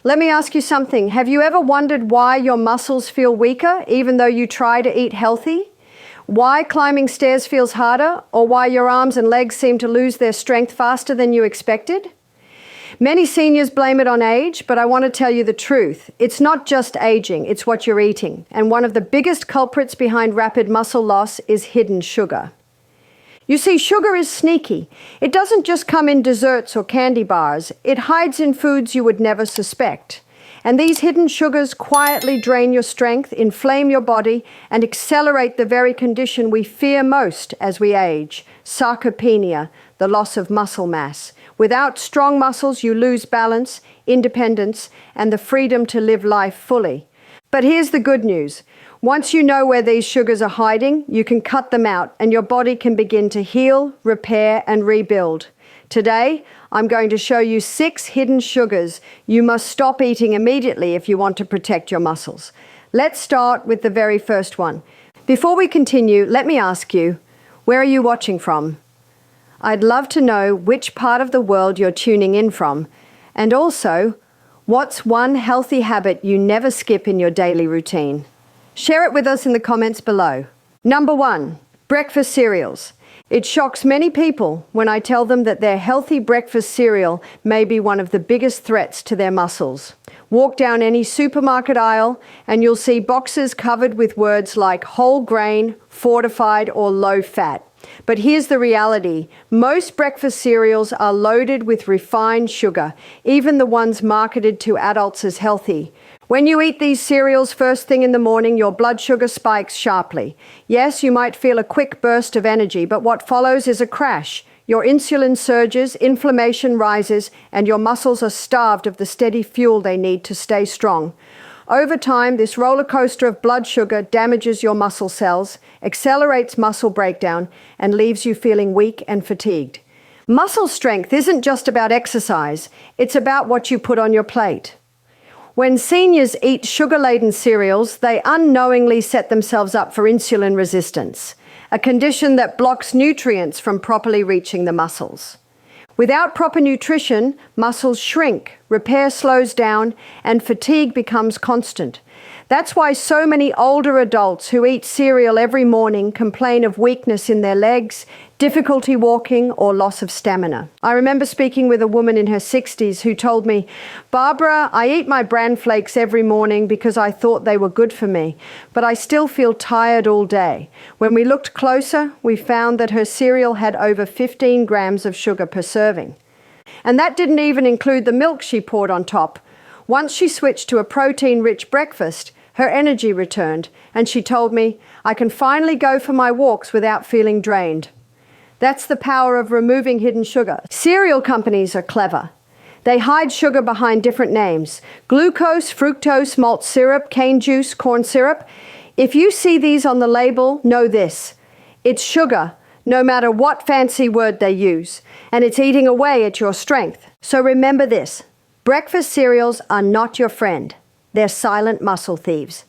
Let me ask you something. Have you ever wondered why your muscles feel weaker even though you try to eat healthy? Why climbing stairs feels harder, or why your arms and legs seem to lose their strength faster than you expected? Many seniors blame it on age, but I want to tell you the truth. It's not just aging, it's what you're eating. And one of the biggest culprits behind rapid muscle loss is hidden sugar. You see, sugar is sneaky. It doesn't just come in desserts or candy bars. It hides in foods you would never suspect. And these hidden sugars quietly drain your strength, inflame your body, and accelerate the very condition we fear most as we age: sarcopenia, the loss of muscle mass. Without strong muscles, you lose balance, independence, and the freedom to live life fully. But here's the good news. Once you know where these sugars are hiding, you can cut them out, and your body can begin to heal, repair, and rebuild. Today, I'm going to show you 6 hidden sugars you must stop eating immediately if you want to protect your muscles. Let's start with the very first one. Before we continue, let me ask you, where are you watching from? I'd love to know which part of the world you're tuning in from, and also, what's one healthy habit you never skip in your daily routine? Share it with us in the comments below. Number 1, breakfast cereals. It shocks many people when I tell them that their healthy breakfast cereal may be one of the biggest threats to their muscles. Walk down any supermarket aisle and you'll see boxes covered with words like whole grain, fortified, or low fat. But here's the reality. Most breakfast cereals are loaded with refined sugar, even the ones marketed to adults as healthy. When you eat these cereals first thing in the morning, your blood sugar spikes sharply. Yes, you might feel a quick burst of energy, but what follows is a crash. Your insulin surges, inflammation rises, and your muscles are starved of the steady fuel they need to stay strong. Over time, this roller coaster of blood sugar damages your muscle cells, accelerates muscle breakdown, and leaves you feeling weak and fatigued. Muscle strength isn't just about exercise, it's about what you put on your plate. When seniors eat sugar-laden cereals, they unknowingly set themselves up for insulin resistance, a condition that blocks nutrients from properly reaching the muscles. Without proper nutrition, muscles shrink, repair slows down, and fatigue becomes constant. That's why so many older adults who eat cereal every morning complain of weakness in their legs, difficulty walking, or loss of stamina. I remember speaking with a woman in her 60s who told me, "Barbara, I eat my bran flakes every morning because I thought they were good for me, but I still feel tired all day." When we looked closer, we found that her cereal had over 15 grams of sugar per serving. And that didn't even include the milk she poured on top. Once she switched to a protein-rich breakfast, her energy returned, and she told me, "I can finally go for my walks without feeling drained." That's the power of removing hidden sugar. Cereal companies are clever. They hide sugar behind different names: glucose, fructose, malt syrup, cane juice, corn syrup. If you see these on the label, know this: it's sugar, no matter what fancy word they use, and it's eating away at your strength. So remember this: breakfast cereals are not your friend. They're silent muscle thieves.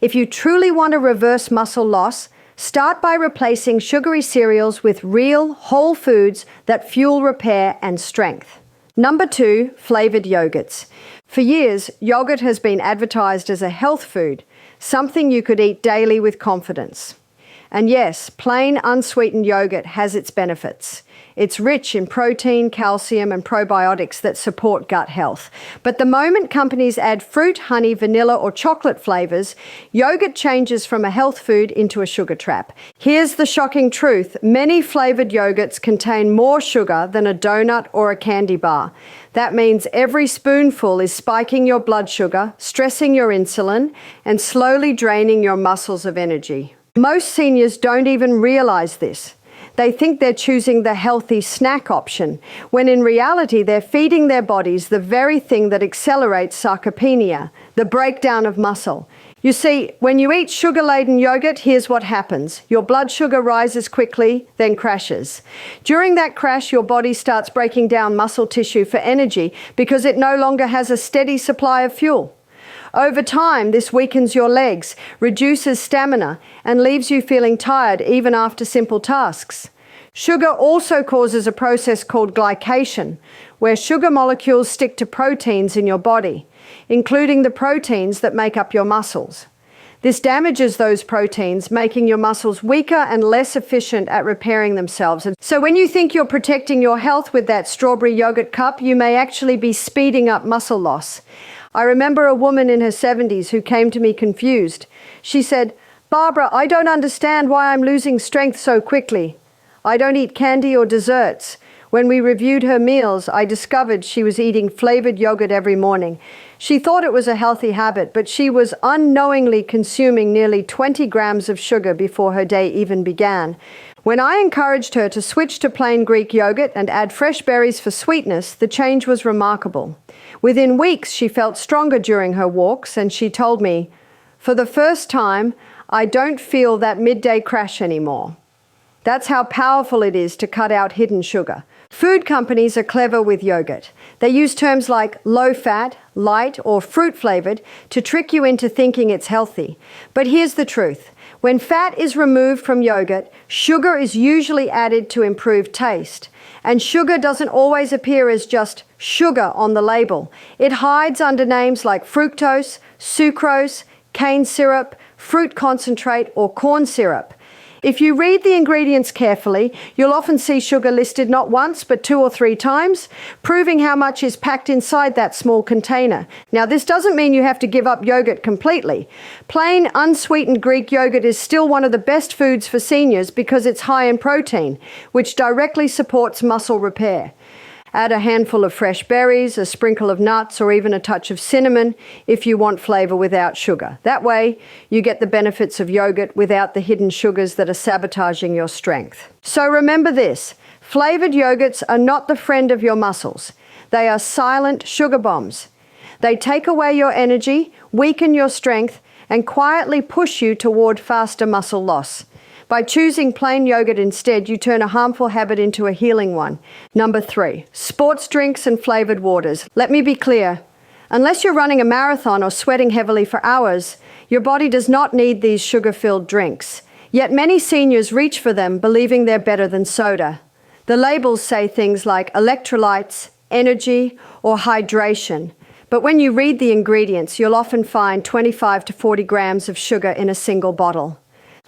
If you truly want to reverse muscle loss, start by replacing sugary cereals with real, whole foods that fuel repair and strength. Number 2, flavored yogurts. For years, yogurt has been advertised as a health food, something you could eat daily with confidence. And yes, plain unsweetened yogurt has its benefits. It's rich in protein, calcium, and probiotics that support gut health. But the moment companies add fruit, honey, vanilla, or chocolate flavors, yogurt changes from a health food into a sugar trap. Here's the shocking truth: many flavored yogurts contain more sugar than a donut or a candy bar. That means every spoonful is spiking your blood sugar, stressing your insulin, and slowly draining your muscles of energy. Most seniors don't even realize this. They think they're choosing the healthy snack option, when in reality they're feeding their bodies the very thing that accelerates sarcopenia, the breakdown of muscle. You see, when you eat sugar-laden yogurt, here's what happens. Your blood sugar rises quickly, then crashes. During that crash, your body starts breaking down muscle tissue for energy because it no longer has a steady supply of fuel. Over time, this weakens your legs, reduces stamina, and leaves you feeling tired even after simple tasks. Sugar also causes a process called glycation, where sugar molecules stick to proteins in your body. including the proteins that make up your muscles. This damages those proteins, making your muscles weaker and less efficient at repairing themselves. So when you think you're protecting your health with that strawberry yogurt cup, you may actually be speeding up muscle loss. I remember a woman in her 70s who came to me confused. She said, "Barbara, I don't understand why I'm losing strength so quickly. I don't eat candy or desserts." When we reviewed her meals, I discovered she was eating flavored yogurt every morning. She thought it was a healthy habit, but she was unknowingly consuming nearly 20 grams of sugar before her day even began. When I encouraged her to switch to plain Greek yogurt and add fresh berries for sweetness, the change was remarkable. Within weeks, she felt stronger during her walks, and she told me, "For the first time, I don't feel that midday crash anymore." That's how powerful it is to cut out hidden sugar. Food companies are clever with yogurt. They use terms like low-fat, light, or fruit-flavored to trick you into thinking it's healthy. But here's the truth. When fat is removed from yogurt, sugar is usually added to improve taste. And sugar doesn't always appear as just sugar on the label. It hides under names like fructose, sucrose, cane syrup, fruit concentrate, or corn syrup. If you read the ingredients carefully, you'll often see sugar listed not once but 2 or 3 times, proving how much is packed inside that small container. Now, this doesn't mean you have to give up yogurt completely. Plain, unsweetened Greek yogurt is still one of the best foods for seniors because it's high in protein, which directly supports muscle repair. Add a handful of fresh berries, a sprinkle of nuts, or even a touch of cinnamon if you want flavor without sugar. That way, you get the benefits of yogurt without the hidden sugars that are sabotaging your strength. So remember this, flavored yogurts are not the friend of your muscles. They are silent sugar bombs. They take away your energy, weaken your strength, and quietly push you toward faster muscle loss. By choosing plain yogurt instead, you turn a harmful habit into a healing one. Number 3, sports drinks and flavored waters. Let me be clear. Unless you're running a marathon or sweating heavily for hours, your body does not need these sugar-filled drinks. Yet many seniors reach for them, believing they're better than soda. The labels say things like electrolytes, energy, or hydration. But when you read the ingredients, you'll often find 25 to 40 grams of sugar in a single bottle.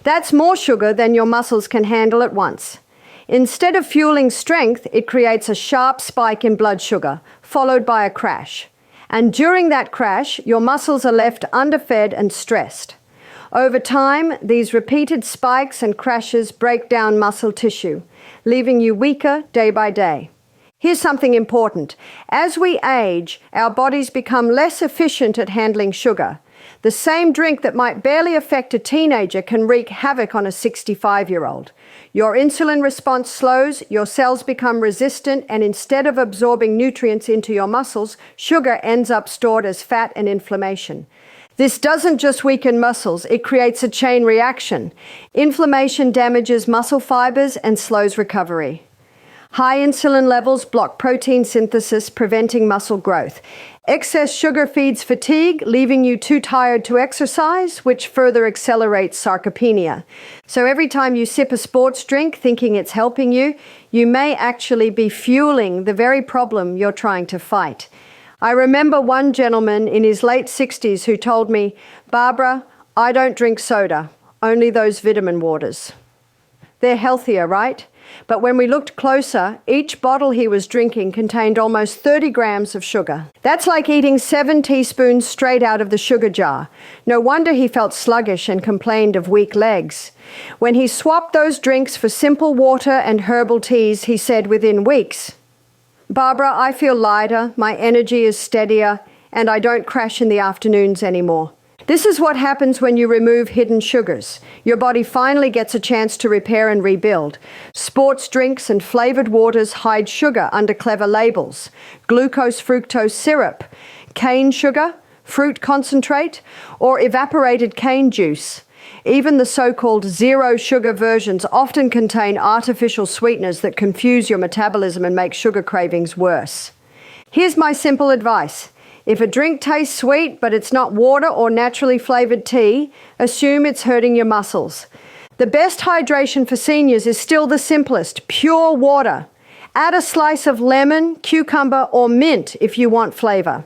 That's more sugar than your muscles can handle at once. Instead of fueling strength, it creates a sharp spike in blood sugar, followed by a crash. And during that crash, your muscles are left underfed and stressed. Over time, these repeated spikes and crashes break down muscle tissue, leaving you weaker day by day. Here's something important. As we age, our bodies become less efficient at handling sugar. The same drink that might barely affect a teenager can wreak havoc on a 65-year-old. Your insulin response slows, your cells become resistant, and instead of absorbing nutrients into your muscles, sugar ends up stored as fat and inflammation. This doesn't just weaken muscles, it creates a chain reaction. Inflammation damages muscle fibers and slows recovery. High insulin levels block protein synthesis, preventing muscle growth. Excess sugar feeds fatigue, leaving you too tired to exercise, which further accelerates sarcopenia. So every time you sip a sports drink thinking it's helping you, you may actually be fueling the very problem you're trying to fight. I remember one gentleman in his late 60s who told me, "Barbara, I don't drink soda, only those vitamin waters." They're healthier, right? But when we looked closer, each bottle he was drinking contained almost 30 grams of sugar. That's like eating 7 teaspoons straight out of the sugar jar. No wonder he felt sluggish and complained of weak legs. When he swapped those drinks for simple water and herbal teas, he said within weeks, "Barbara, I feel lighter, my energy is steadier, and I don't crash in the afternoons anymore." This is what happens when you remove hidden sugars. Your body finally gets a chance to repair and rebuild. Sports drinks and flavored waters hide sugar under clever labels. Glucose fructose syrup, cane sugar, fruit concentrate, or evaporated cane juice. Even the so-called zero sugar versions often contain artificial sweeteners that confuse your metabolism and make sugar cravings worse. Here's my simple advice. If a drink tastes sweet, but it's not water or naturally flavored tea, assume it's hurting your muscles. The best hydration for seniors is still the simplest, pure water. Add a slice of lemon, cucumber, or mint if you want flavor.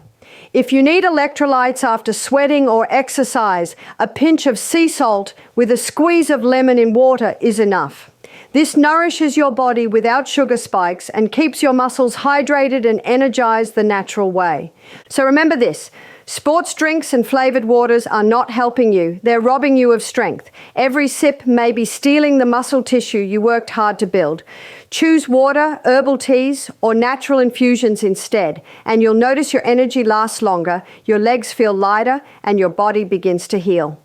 If you need electrolytes after sweating or exercise, a pinch of sea salt with a squeeze of lemon in water is enough. This nourishes your body without sugar spikes and keeps your muscles hydrated and energized the natural way. So remember this, sports drinks and flavored waters are not helping you. They're robbing you of strength. Every sip may be stealing the muscle tissue you worked hard to build. Choose water, herbal teas, or natural infusions instead, and you'll notice your energy lasts longer, your legs feel lighter, and your body begins to heal.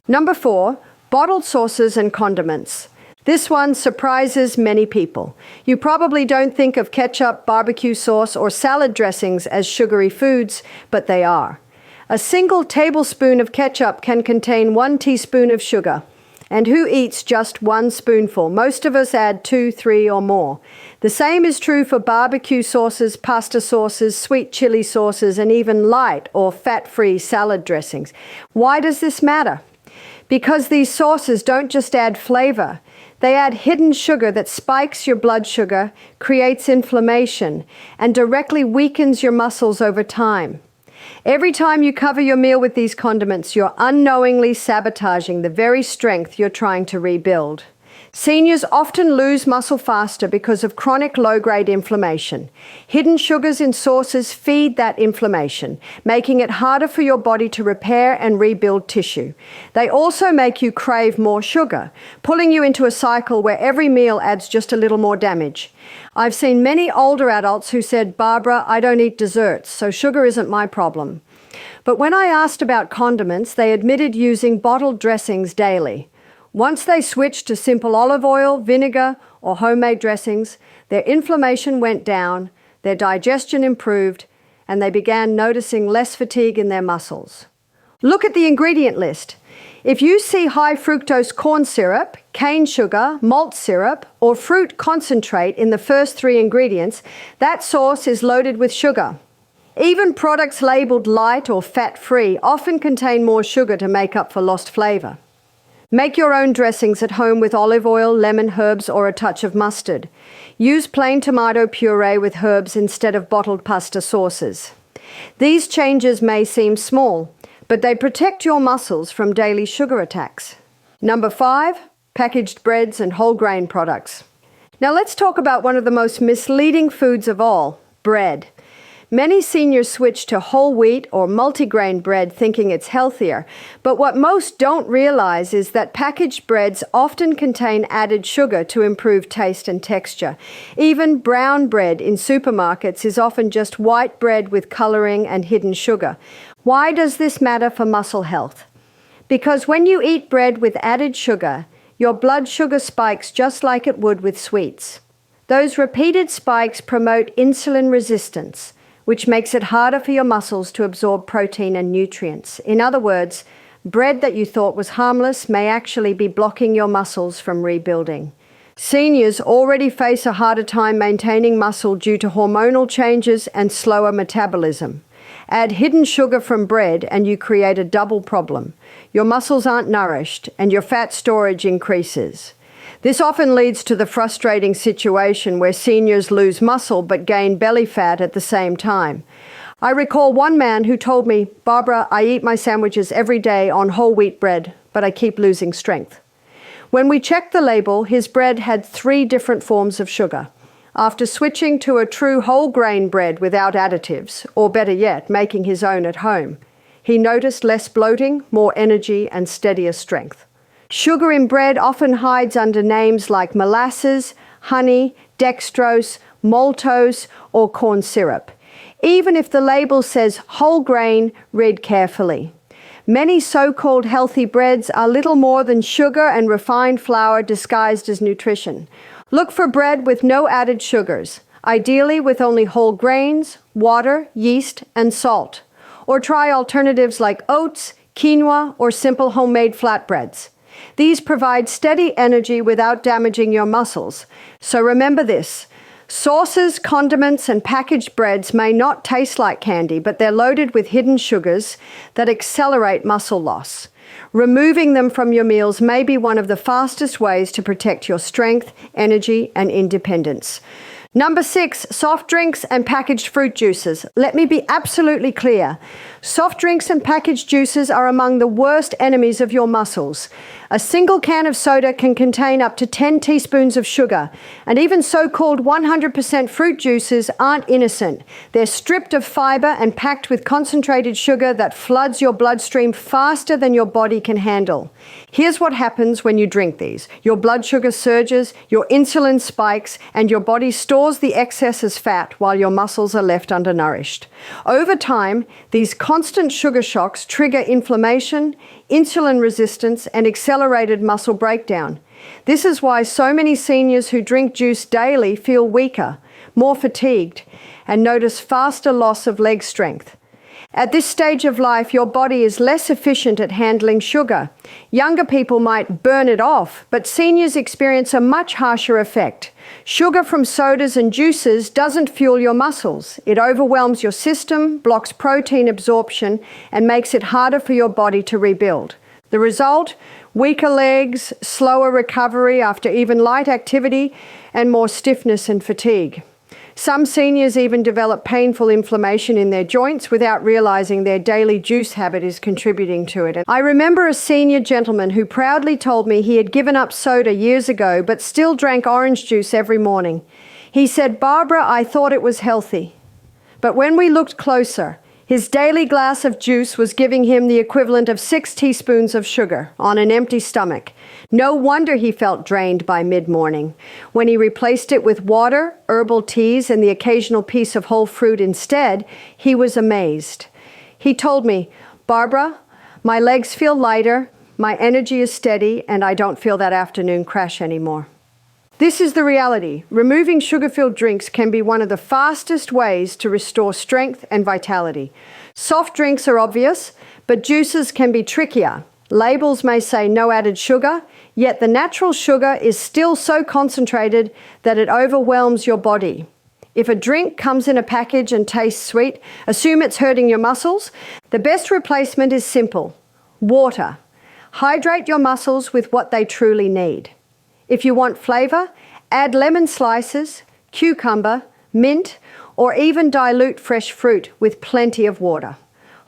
Number 4, bottled sauces and condiments. This one surprises many people. You probably don't think of ketchup, barbecue sauce, or salad dressings as sugary foods, but they are. A single tablespoon of ketchup can contain 1 teaspoon of sugar. And who eats just 1 spoonful? Most of us add 2, 3, or more. The same is true for barbecue sauces, pasta sauces, sweet chili sauces, and even light or fat-free salad dressings. Why does this matter? Because these sauces don't just add flavor. They add hidden sugar that spikes your blood sugar, creates inflammation, and directly weakens your muscles over time. Every time you cover your meal with these condiments, you're unknowingly sabotaging the very strength you're trying to rebuild. Seniors often lose muscle faster because of chronic low-grade inflammation. Hidden sugars in sauces feed that inflammation, making it harder for your body to repair and rebuild tissue. They also make you crave more sugar, pulling you into a cycle where every meal adds just a little more damage. I've seen many older adults who said, "Barbara, I don't eat desserts, so sugar isn't my problem." But when I asked about condiments, they admitted using bottled dressings daily. Once they switched to simple olive oil, vinegar, or homemade dressings, their inflammation went down, their digestion improved, and they began noticing less fatigue in their muscles. Look at the ingredient list. If you see high fructose corn syrup, cane sugar, malt syrup, or fruit concentrate in the first 3 ingredients, that sauce is loaded with sugar. Even products labeled light or fat-free often contain more sugar to make up for lost flavor. Make your own dressings at home with olive oil, lemon, herbs, or a touch of mustard. Use plain tomato puree with herbs instead of bottled pasta sauces. These changes may seem small, but they protect your muscles from daily sugar attacks. Number 5, packaged breads and whole grain products. Now let's talk about one of the most misleading foods of all, bread. Many seniors switch to whole wheat or multigrain bread thinking it's healthier, but what most don't realize is that packaged breads often contain added sugar to improve taste and texture. Even brown bread in supermarkets is often just white bread with coloring and hidden sugar. Why does this matter for muscle health? Because when you eat bread with added sugar, your blood sugar spikes just like it would with sweets. Those repeated spikes promote insulin resistance, which makes it harder for your muscles to absorb protein and nutrients. In other words, bread that you thought was harmless may actually be blocking your muscles from rebuilding. Seniors already face a harder time maintaining muscle due to hormonal changes and slower metabolism. Add hidden sugar from bread and you create a double problem. Your muscles aren't nourished and your fat storage increases. This often leads to the frustrating situation where seniors lose muscle but gain belly fat at the same time. I recall one man who told me, "Barbara, I eat my sandwiches every day on whole wheat bread, but I keep losing strength." When we checked the label, his bread had 3 different forms of sugar. After switching to a true whole grain bread without additives, or better yet, making his own at home, he noticed less bloating, more energy, and steadier strength. Sugar in bread often hides under names like molasses, honey, dextrose, maltose, or corn syrup. Even if the label says whole grain, read carefully. Many so-called healthy breads are little more than sugar and refined flour disguised as nutrition. Look for bread with no added sugars, ideally with only whole grains, water, yeast, and salt. Or try alternatives like oats, quinoa, or simple homemade flatbreads. These provide steady energy without damaging your muscles. So remember this, sauces, condiments, and packaged breads may not taste like candy, but they're loaded with hidden sugars that accelerate muscle loss. Removing them from your meals may be one of the fastest ways to protect your strength, energy, and independence. Number 6, soft drinks and packaged fruit juices. Let me be absolutely clear. Soft drinks and packaged juices are among the worst enemies of your muscles. A single can of soda can contain up to 10 teaspoons of sugar, and even so-called 100% fruit juices aren't innocent. They're stripped of fiber and packed with concentrated sugar that floods your bloodstream faster than your body can handle. Here's what happens when you drink these. Your blood sugar surges, your insulin spikes, and your body stores the excess as fat while your muscles are left undernourished. Over time, these constant sugar shocks trigger inflammation, insulin resistance, and accelerated muscle breakdown. This is why so many seniors who drink juice daily feel weaker, more fatigued, and notice faster loss of leg strength. At this stage of life, your body is less efficient at handling sugar. Younger people might burn it off, but seniors experience a much harsher effect. Sugar from sodas and juices doesn't fuel your muscles. It overwhelms your system, blocks protein absorption, and makes it harder for your body to rebuild. The result? Weaker legs, slower recovery after even light activity, and more stiffness and fatigue. Some seniors even develop painful inflammation in their joints without realizing their daily juice habit is contributing to it. I remember a senior gentleman who proudly told me he had given up soda years ago but still drank orange juice every morning. He said, "Barbara, I thought it was healthy." But when we looked closer, his daily glass of juice was giving him the equivalent of 6 teaspoons of sugar on an empty stomach. No wonder he felt drained by mid-morning. When he replaced it with water, herbal teas, and the occasional piece of whole fruit instead, he was amazed. He told me, "Barbara, my legs feel lighter, my energy is steady, and I don't feel that afternoon crash anymore." This is the reality. Removing sugar-filled drinks can be one of the fastest ways to restore strength and vitality. Soft drinks are obvious, but juices can be trickier. Labels may say no added sugar, yet the natural sugar is still so concentrated that it overwhelms your body. If a drink comes in a package and tastes sweet, assume it's hurting your muscles. The best replacement is simple: water. Hydrate your muscles with what they truly need. If you want flavor, add lemon slices, cucumber, mint, or even dilute fresh fruit with plenty of water.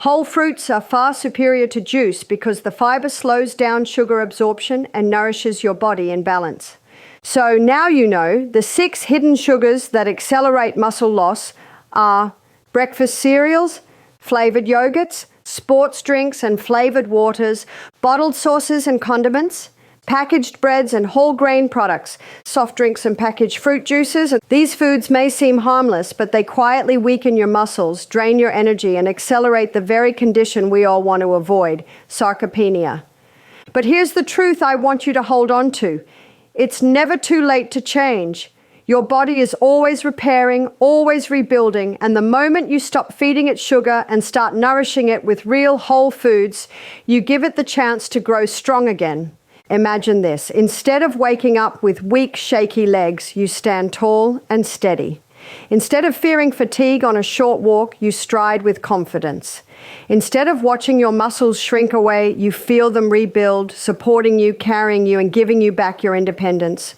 Whole fruits are far superior to juice because the fiber slows down sugar absorption and nourishes your body in balance. So now you know the 6 hidden sugars that accelerate muscle loss are breakfast cereals, flavored yogurts, sports drinks and flavored waters, bottled sauces and condiments, packaged breads and whole grain products, soft drinks and packaged fruit juices. These foods may seem harmless, but they quietly weaken your muscles, drain your energy, and accelerate the very condition we all want to avoid, sarcopenia. But here's the truth I want you to hold on to. It's never too late to change. Your body is always repairing, always rebuilding, and the moment you stop feeding it sugar and start nourishing it with real whole foods, you give it the chance to grow strong again. Imagine this. Instead of waking up with weak, shaky legs, you stand tall and steady. Instead of fearing fatigue on a short walk, you stride with confidence. Instead of watching your muscles shrink away, you feel them rebuild, supporting you, carrying you, and giving you back your independence.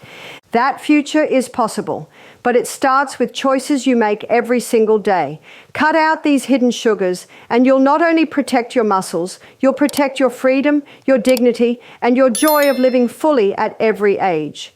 That future is possible, but it starts with choices you make every single day. Cut out these hidden sugars, and you'll not only protect your muscles, you'll protect your freedom, your dignity, and your joy of living fully at every age.